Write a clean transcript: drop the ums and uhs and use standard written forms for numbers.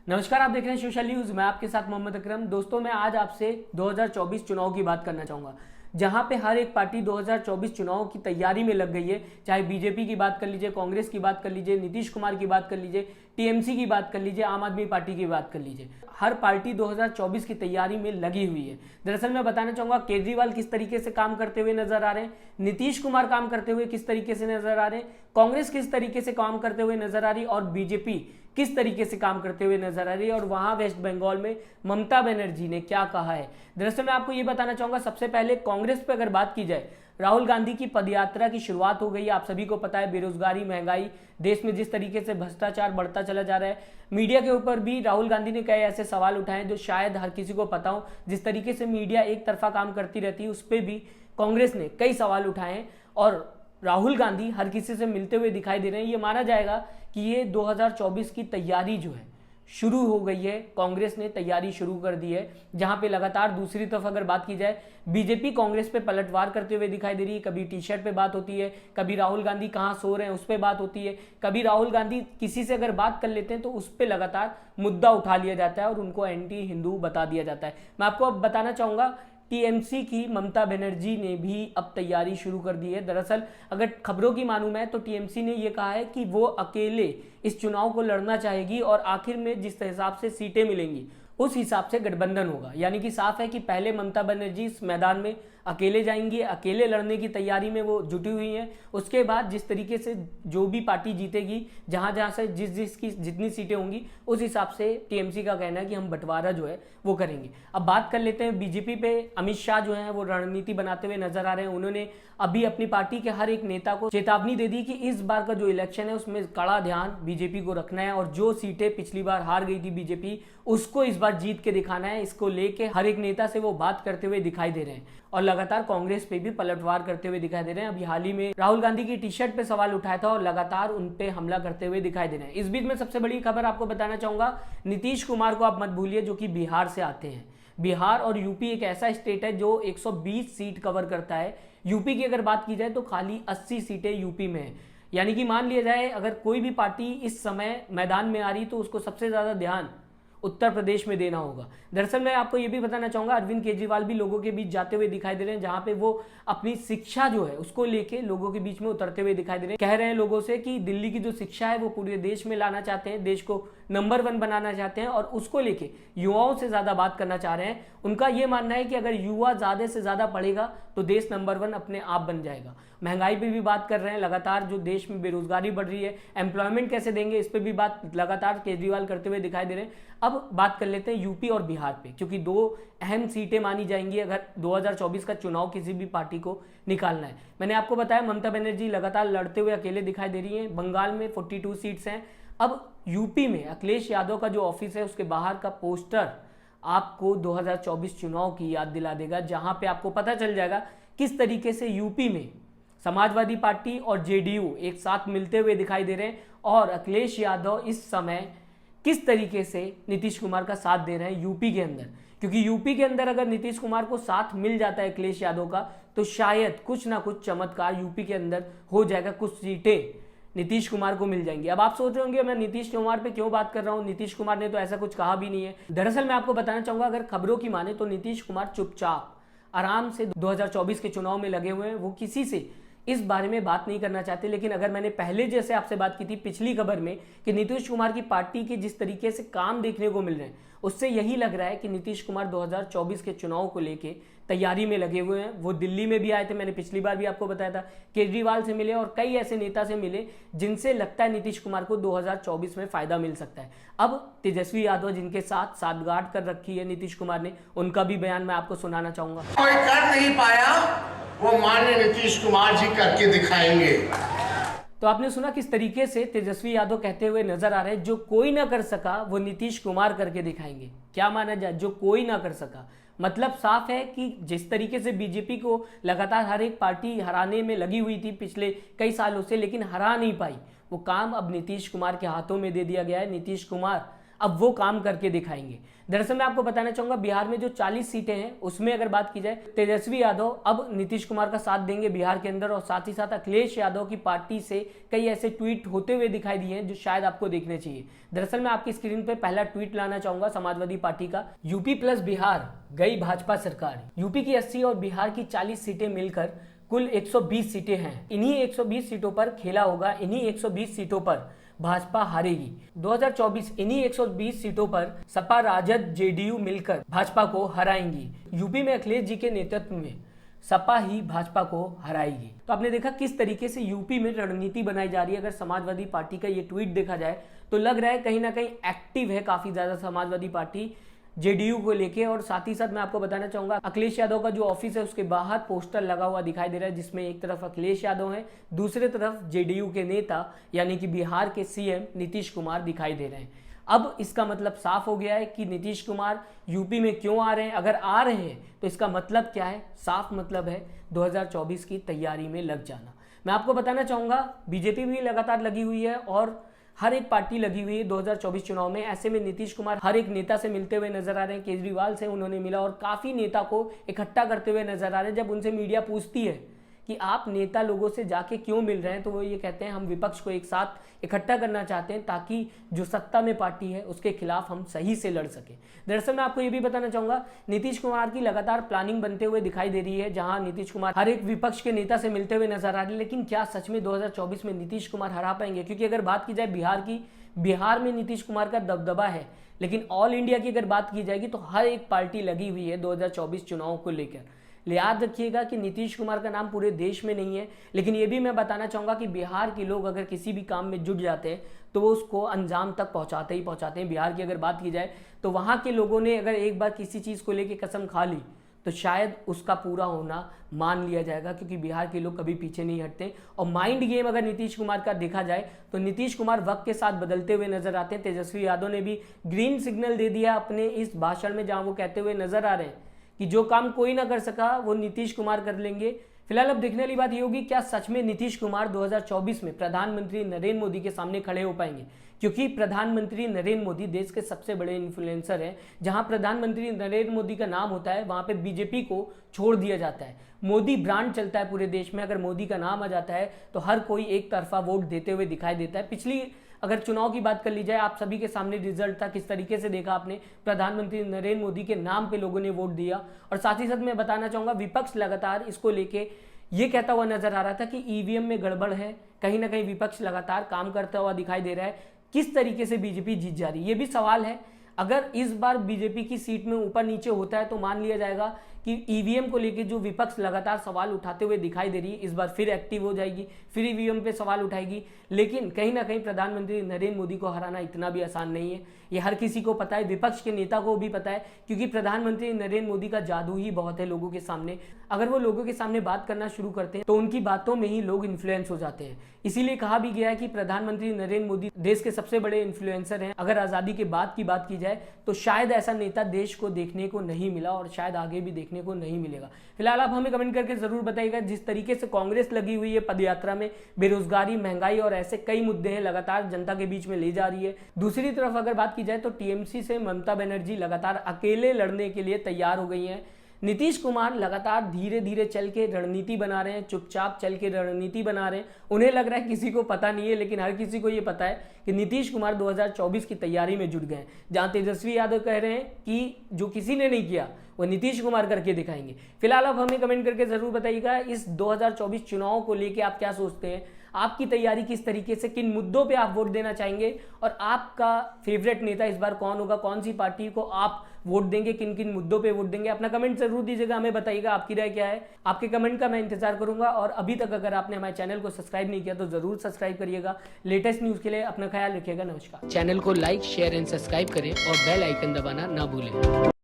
नमस्कार, आप देख रहे हैं सोशल न्यूज। मैं आपके साथ मोहम्मद अकरम। दोस्तों, मैं आज आपसे 2024 चुनाव की बात करना चाहूंगा, जहां पे हर एक पार्टी 2024 चुनाव की तैयारी में लग गई है। चाहे बीजेपी की बात कर लीजिए, कांग्रेस की बात कर लीजिए, नीतीश कुमार की बात कर लीजिए, टीएमसी की बात कर लीजिए, आम आदमी पार्टी की बात कर लीजिए, हर पार्टी 2024 की तैयारी में लगी हुई है। दरअसल मैं बताना चाहूंगा केजरीवाल किस तरीके से काम करते हुए नजर आ रहे हैं, नीतीश कुमार काम करते हुए किस तरीके से नजर आ रहे हैं, कांग्रेस किस तरीके से काम करते हुए नजर आ रही है और बीजेपी किस तरीके से काम करते हुए नजर आ रही है, और वहां वेस्ट बंगाल में ममता बनर्जी ने क्या कहा है। दरअसल मैं आपको यह बताना चाहूंगा, सबसे पहले कांग्रेस पे अगर बात की जाए, राहुल गांधी की पदयात्रा की शुरुआत हो गई है। आप सभी को पता है, बेरोजगारी, महंगाई, देश में जिस तरीके से भ्रष्टाचार बढ़ता चला जा रहा है, मीडिया के ऊपर भी राहुल गांधी ने कई ऐसे सवाल उठाए जो शायद हर किसी को पता हो। जिस तरीके से मीडिया एक तरफा काम करती रहती है, उस पर भी कांग्रेस ने कई सवाल उठाए हैं और राहुल गांधी हर किसी से मिलते हुए दिखाई दे रहे हैं। ये माना जाएगा कि ये 2024 की तैयारी जो है शुरू हो गई है। कांग्रेस ने तैयारी शुरू कर दी है, जहां पे लगातार दूसरी तरफ अगर बात की जाए, बीजेपी कांग्रेस पे पलटवार करते हुए दिखाई दे रही है। कभी टी शर्ट पे बात होती है, कभी राहुल गांधी कहां सो रहे हैं उस पर बात होती है, कभी राहुल गांधी किसी से अगर बात कर लेते हैं तो उस पर लगातार मुद्दा उठा लिया जाता है और उनको एंटी हिंदू बता दिया जाता है। मैं आपको अब बताना चाहूंगा, टीएमसी की ममता बनर्जी ने भी अब तैयारी शुरू कर दी है। दरअसल अगर खबरों की मानूं मैं, तो टीएमसी ने यह कहा है कि वो अकेले इस चुनाव को लड़ना चाहेगी और आखिर में जिस हिसाब से सीटें मिलेंगी उस हिसाब से गठबंधन होगा। यानी कि साफ है कि पहले ममता बनर्जी इस मैदान में अकेले जाएंगी, अकेले लड़ने की तैयारी में वो जुटी हुई हैं। उसके बाद जिस तरीके से जो भी पार्टी जीतेगी, जहां जहां से जिस की जितनी सीटें होंगी, उस हिसाब से टीएमसी का कहना है कि हम बंटवारा जो है वो करेंगे। अब बात कर लेते हैं बीजेपी पे। अमित शाह जो है वो रणनीति बनाते हुए नजर आ रहे हैं। उन्होंने अभी अपनी पार्टी के हर एक नेता को चेतावनी दे दी कि इस बार का जो इलेक्शन है उसमें कड़ा ध्यान बीजेपी को रखना है और जो सीटें पिछली बार हार गई थी बीजेपी, उसको इस बार जीत के दिखाना है। इसको लेके हर एक नेता से वो बात करते हुए दिखाई दे रहे हैं और लगातार कांग्रेस पे भी पलटवार करते हुए दिखाई दे रहे हैं। अभी हाल ही में राहुल गांधी की टी शर्ट पे सवाल उठाया था और लगातार उन पे हमला करते हुए दिखाई दे रहे हैं। इस बीच में सबसे बड़ी खबर आपको बताना चाहूंगा, नीतीश कुमार को आप मत भूलिए, जो कि बिहार से आते हैं। बिहार और यूपी एक ऐसा स्टेट है जो 120 सीट कवर करता है। यूपी की अगर बात की जाए तो खाली 80 सीटें यूपी में है। यानी कि मान लिया जाए, अगर कोई भी पार्टी इस समय मैदान में आ रही तो उसको सबसे ज्यादा ध्यान उत्तर प्रदेश में देना होगा। दरअसल मैं आपको यह भी बताना चाहूंगा, अरविंद केजरीवाल भी लोगों के बीच जाते हुए दिखाई दे रहे हैं, जहां पे वो अपनी शिक्षा जो है उसको लेके लोगों के बीच में उतरते हुए दिखाई दे रहे हैं। कह रहे हैं लोगों से कि दिल्ली की जो शिक्षा है वो पूरे देश में लाना चाहते हैं, देश को नंबर 1 बनाना चाहते हैं और उसको लेके युवाओं से ज्यादा बात करना चाह रहे हैं। उनका यह मानना है कि अगर युवा ज्यादा से ज्यादा पढ़ेगा तो देश नंबर 1 अपने आप बन जाएगा। महंगाई पे भी बात कर रहे हैं, लगातार जो देश में बेरोजगारी बढ़ रही है, एम्प्लॉयमेंट कैसे देंगे, इस पे भी बात लगातार केजरीवाल करते हुए दिखाई दे रहे हैं। अब बात कर लेते हैं यूपी और बिहार पे, क्योंकि दो अहम सीटें मानी जाएंगी अगर 2024 का चुनाव किसी भी पार्टी को निकालना है। मैंने आपको बताया ममता बनर्जी लगातार लड़ते हुए अकेले दिखाई दे रही हैं। बंगाल में 42 सीट्स हैं। अब यूपी में अखिलेश यादव का जो ऑफिस है उसके बाहर का पोस्टर आपको 2024 चुनाव की याद दिला देगा, जहां पे आपको पता चल जाएगा किस तरीके से यूपी में समाजवादी पार्टी और जेडीयू एक साथ मिलते हुए दिखाई दे रहे हैं और अखिलेश यादव इस समय किस तरीके से नीतीश कुमार का साथ दे रहे हैं यूपी के अंदर। क्योंकि यूपी के अंदर अगर नीतीश कुमार को साथ मिल जाता है अखिलेश यादव का, तो शायद कुछ ना कुछ चमत्कार यूपी के अंदर हो जाएगा, कुछ सीटें नीतीश कुमार को मिल जाएंगी। अब आप सोच रहे होंगे मैं नीतीश कुमार पे क्यों बात कर रहा हूं, नीतीश कुमार ने तो ऐसा कुछ कहा भी नहीं है। दरअसल मैं आपको बताना चाहूंगा, अगर खबरों की माने तो नीतीश कुमार चुपचाप आराम से 2024 के चुनाव में लगे हुए हैं। वो किसी से इस बारे में बात नहीं करना चाहते। लेकिन अगर मैंने पहले जैसे आपसे बात की थी पिछली खबर में कि नीतीश कुमार की पार्टी के जिस तरीके से काम देखने को मिल रहे हैं, उससे यही लग रहा है कि नीतीश कुमार 2024 के चुनाव को लेके तैयारी में लगे हुए हैं। वो दिल्ली में भी आए थे, मैंने पिछली बार भी आपको बताया था, केजरीवाल से मिले और कई ऐसे नेता से मिले जिनसे लगता है नीतीश कुमार को 2024 में फायदा मिल सकता है। अब तेजस्वी यादव जिनके साथ साठगांठ कर रखी है नीतीश कुमार ने, उनका भी बयान मैं आपको सुनाना चाहूंगा। कोई कर नहीं पाया वो माननीय नीतीश कुमार जी करके दिखाएंगे। तो आपने सुना किस तरीके से तेजस्वी यादव कहते हुए नजर आ रहे हैं, जो कोई ना कर सका वो नीतीश कुमार करके दिखाएंगे। क्या माना जाए, जो कोई ना कर सका, मतलब साफ है कि जिस तरीके से बीजेपी को लगातार हर एक पार्टी हराने में लगी हुई थी पिछले कई सालों से, लेकिन हरा नहीं पाई, वो काम अब नीतीश कुमार के हाथों में दे दिया गया है। नीतीश कुमार अब वो काम करके दिखाएंगे। दरअसल मैं आपको बताना चाहूंगा बिहार में जो 40 सीटें हैं उसमें अगर बात की जाए, तेजस्वी यादव अब नीतीश कुमार का साथ देंगे बिहार के अंदर, और साथ ही साथ अखिलेश यादव की पार्टी से कई ऐसे ट्वीट होते हुए दिखाई दिए हैं जो शायद आपको देखने चाहिए। दरअसल मैं आपकी स्क्रीन पे पहला ट्वीट लाना चाहूंगा समाजवादी पार्टी का। यूपी प्लस बिहार गई भाजपा सरकार। यूपी की 80 और बिहार की 40 सीटें मिलकर कुल 120 सीटें हैं। इन्हीं 120 सीटों पर खेला होगा, इन्हीं 120 सीटों पर भाजपा हारेगी। 2024 इन्हीं 120 सीटों पर सपा राजद जेडीयू मिलकर भाजपा को हराएंगी। यूपी में अखिलेश जी के नेतृत्व में सपा ही भाजपा को हराएगी। तो आपने देखा किस तरीके से यूपी में रणनीति बनाई जा रही है। अगर समाजवादी पार्टी का ये ट्वीट देखा जाए तो लग रहा है कहीं ना कहीं एक्टिव है काफी ज्यादा समाजवादी पार्टी जेडीयू को लेके। और साथ ही साथ मैं आपको बताना चाहूंगा अखिलेश यादव का जो ऑफिस है उसके बाहर पोस्टर लगा हुआ दिखाई दे रहा है, जिसमें एक तरफ अखिलेश यादव है, दूसरी तरफ जेडीयू के नेता यानी कि बिहार के सीएम नीतीश कुमार दिखाई दे रहे हैं। अब इसका मतलब साफ हो गया है कि नीतीश कुमार यूपी में क्यों आ रहे हैं। अगर आ रहे हैं तो इसका मतलब क्या है? साफ मतलब है 2024 की तैयारी में लग जाना। मैं आपको बताना चाहूंगा बीजेपी भी लगातार लगी हुई है और हर एक पार्टी लगी हुई है 2024 चुनाव में। ऐसे में नीतीश कुमार हर एक नेता से मिलते हुए नजर आ रहे हैं। केजरीवाल से उन्होंने मिला और काफी नेता को इकट्ठा करते हुए नजर आ रहे हैं। जब उनसे मीडिया पूछती है कि आप नेता लोगों से जाके क्यों मिल रहे हैं, तो वो ये कहते हैं हम विपक्ष को एक साथ इकट्ठा करना चाहते हैं ताकि जो सत्ता में पार्टी है उसके खिलाफ हम सही से लड़ सकें। दरअसल मैं आपको ये भी बताना चाहूंगा नीतीश कुमार की लगातार प्लानिंग बनते हुए दिखाई दे रही है, जहां नीतीश कुमार हर एक विपक्ष के नेता से मिलते हुए नजर आ रहे हैं। लेकिन क्या सच में 2024 में नीतीश कुमार हरा पाएंगे? क्योंकि अगर बात की जाए बिहार की, बिहार में नीतीश कुमार का दबदबा है, लेकिन ऑल इंडिया की अगर बात की जाएगी तो हर एक पार्टी लगी हुई है 2024 चुनाव को लेकर। याद रखिएगा कि नीतीश कुमार का नाम पूरे देश में नहीं है, लेकिन ये भी मैं बताना चाहूंगा कि बिहार के लोग अगर किसी भी काम में जुट जाते हैं तो वो उसको अंजाम तक पहुंचाते ही पहुंचाते हैं। बिहार की अगर बात की जाए तो वहां के लोगों ने अगर एक बार किसी चीज को लेकर कसम खा ली तो शायद उसका पूरा होना मान लिया जाएगा, क्योंकि बिहार के लोग कभी पीछे नहीं हटते। और माइंड गेम अगर नीतीश कुमार का देखा जाए तो नीतीश कुमार वक्त के साथ बदलते हुए नजर आते हैं। तेजस्वी यादव ने भी ग्रीन सिग्नल दे दिया अपने इस भाषण में, जहां वो कहते हुए नजर आ रहे हैं कि जो काम कोई ना कर सका वो नीतीश कुमार कर लेंगे। फिलहाल अब देखने वाली बात ये होगी क्या सच में नीतीश कुमार 2024 में प्रधानमंत्री नरेंद्र मोदी के सामने खड़े हो पाएंगे, क्योंकि प्रधानमंत्री नरेंद्र मोदी देश के सबसे बड़े इन्फ्लुएंसर हैं। जहां प्रधानमंत्री नरेंद्र मोदी का नाम होता है वहां पे बीजेपी को छोड़ दिया जाता है। मोदी ब्रांड चलता है पूरे देश में। अगर मोदी का नाम आ जाता है तो हर कोई एक तरफा वोट देते हुए दिखाई देता है। पिछली अगर चुनाव की बात कर ली जाए, आप सभी के सामने रिजल्ट था, किस तरीके से देखा आपने, प्रधानमंत्री नरेंद्र मोदी के नाम पे लोगों ने वोट दिया। और साथ ही साथ मैं बताना चाहूंगा विपक्ष लगातार इसको लेके ये कहता हुआ नजर आ रहा था कि ईवीएम में गड़बड़ है। कहीं ना कहीं विपक्ष लगातार काम करता हुआ दिखाई दे रहा है। किस तरीके से बीजेपी जीत जा रही है ये भी सवाल है। अगर इस बार बीजेपी की सीट में ऊपर नीचे होता है तो मान लिया जाएगा कि ईवीएम को लेकर जो विपक्ष लगातार सवाल उठाते हुए दिखाई दे रही है इस बार फिर एक्टिव हो जाएगी, फिर ईवीएम पे सवाल उठाएगी। लेकिन कहीं ना कहीं प्रधानमंत्री नरेंद्र मोदी को हराना इतना भी आसान नहीं है, ये हर किसी को पता है, विपक्ष के नेता को भी पता है, क्योंकि प्रधानमंत्री नरेंद्र मोदी का जादू ही बहुत है लोगों के सामने। अगर वो लोगों के सामने बात करना शुरू करते हैं तो उनकी बातों में ही लोग इन्फ्लुएंस हो जाते हैं। इसीलिए कहा भी गया है कि प्रधानमंत्री नरेंद्र मोदी देश के सबसे बड़े इन्फ्लुएंसर हैं। अगर आजादी के बाद की बात की जाए तो शायद ऐसा नेता देश को देखने को नहीं मिला और शायद आगे भी देखने को नहीं मिलेगा। फिलहाल आप हमें कमेंट करके जरूर बताइएगा जिस तरीके से कांग्रेस लगी हुई है पदयात्रा में, बेरोजगारी, महंगाई और ऐसे कई मुद्दे हैं लगातार जनता के बीच में ले जा रही है। दूसरी तरफ अगर बात की जाए तो टीएमसी से ममता बनर्जी लगातार अकेले लड़ने के लिए तैयार हो गई हैं। नीतीश कुमार लगातार धीरे धीरे चल के रणनीति बना रहे हैं, चुपचाप चल के रणनीति बना रहे हैं। उन्हें लग रहा है किसी को पता नहीं है, लेकिन हर किसी को ये पता है कि नीतीश कुमार 2024 की तैयारी में जुट गए हैं। जहां तेजस्वी यादव कह रहे हैं कि जो किसी ने नहीं किया वो नीतीश कुमार करके दिखाएंगे। फिलहाल आप हमें कमेंट करके जरूर बताइएगा इस 2024 चुनाव को लेके आप क्या सोचते हैं, आपकी तैयारी किस तरीके से, किन मुद्दों पे आप वोट देना चाहेंगे और आपका फेवरेट नेता इस बार कौन होगा, कौन सी पार्टी को आप वोट देंगे, किन किन मुद्दों पे वोट देंगे। अपना कमेंट जरूर दीजिएगा, हमें बताइएगा आपकी राय क्या है। आपके कमेंट का मैं इंतजार करूंगा। और अभी तक अगर आपने हमारे चैनल को सब्सक्राइब नहीं किया तो जरूर सब्सक्राइब करिएगा। लेटेस्ट न्यूज के लिए अपना ख्याल रखिएगा। नमस्कार। चैनल को लाइक, शेयर एंड सब्सक्राइब करें और बेल आइकन दबाना ना भूलें।